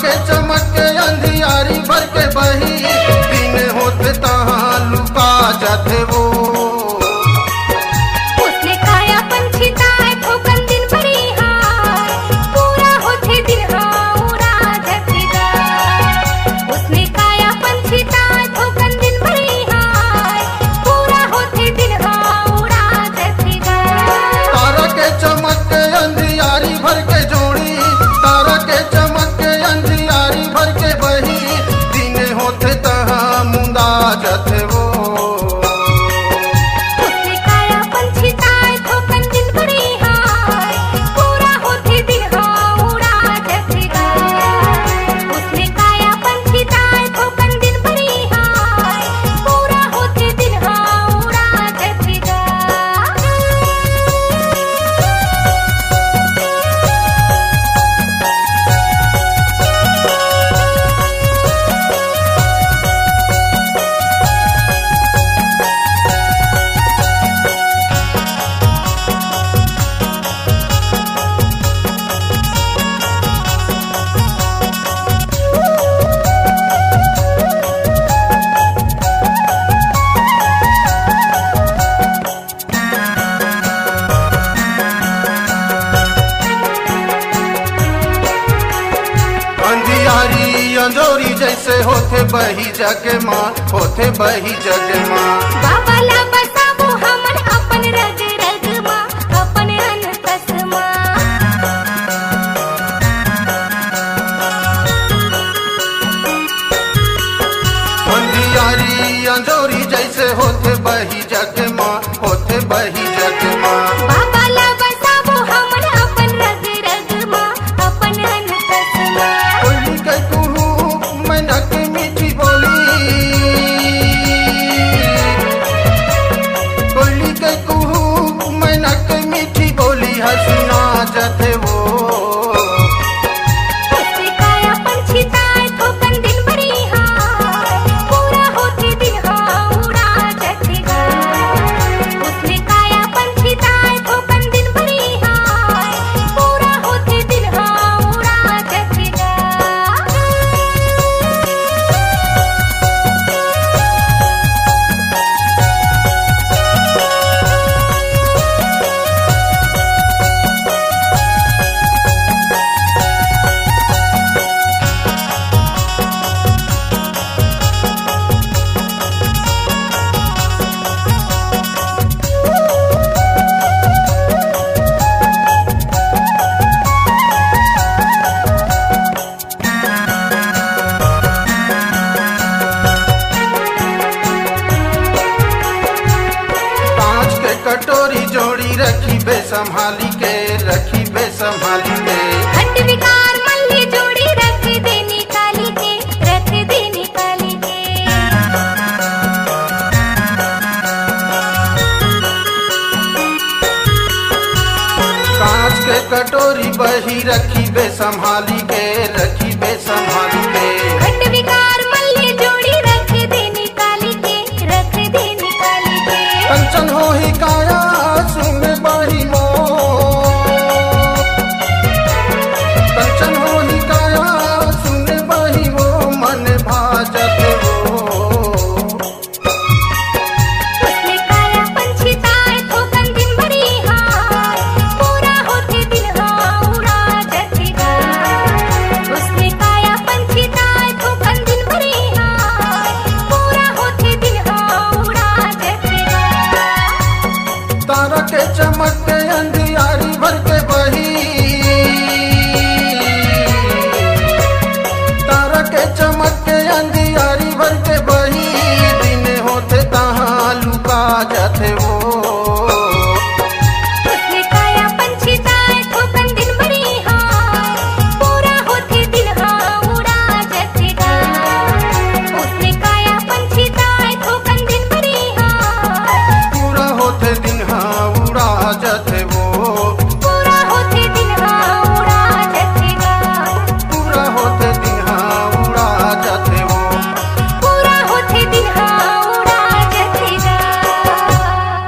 के चमक के अंधियारी भर के बही, दिन होते तहाँ लुका जाते वो। उसने काया पंछी ताए ठोकन दिन भरी हाय, पूरा होते दिन हाँ उड़ा जातेगा। उसने काया पंछी ताए ठोकन दिन भरी हाय, पूरा होते दिन हाँ उड़ा जातेगा। तारा के चमक के अंधियारी भर के जोड़ी, तारा के चमक के अंधियारी भर के बही, दिन होते तहाँ मुंदा जाते वो। उसने काया पंछी ताए ठोकन दिन भरी हाय, पूरा होते दिन हाँ उड़ा जातेगा। उसने काया पंछी ताए ठोकन दिन भरी हाय, पूरा होते दिन हाँ उड़ा जातेगा। अंधियारी अंजोरी जैसे होते बही जग माँ, होते बही जग माँ। बाबाला बसावो हमन अपन रग रग माँ, अपन अन तस माँ। अंधियारी अंजोरी जैसे होते बही जग माँ, होते बही जग माँ। बाबाला बसावो हमन अपन रग रग माँ, अपन अन तस माँ। कोयली के कुहू मैनक मीठी बोली, कोयली के कुहू मैनक मीठी बोली, हसीना जथे वो। उसने काया पंछी ताए ठोकन दिन भरी हाय, पूरा होते दिन हाँ उड़ा जातेगा। उसने काया पंछी ताए ठोकन दिन भरी हाय, पूरा होते दिन हाँ उड़ा जातेगा। कांच के कटोरी जोड़ी रखी बेसंभाली के, रखी बेसंभाली के। खंड विकार मल्ली जोड़ी रख देनी काली के, रख देनी काली के। कांच के कटोरी बही रखी बेसंभाली के,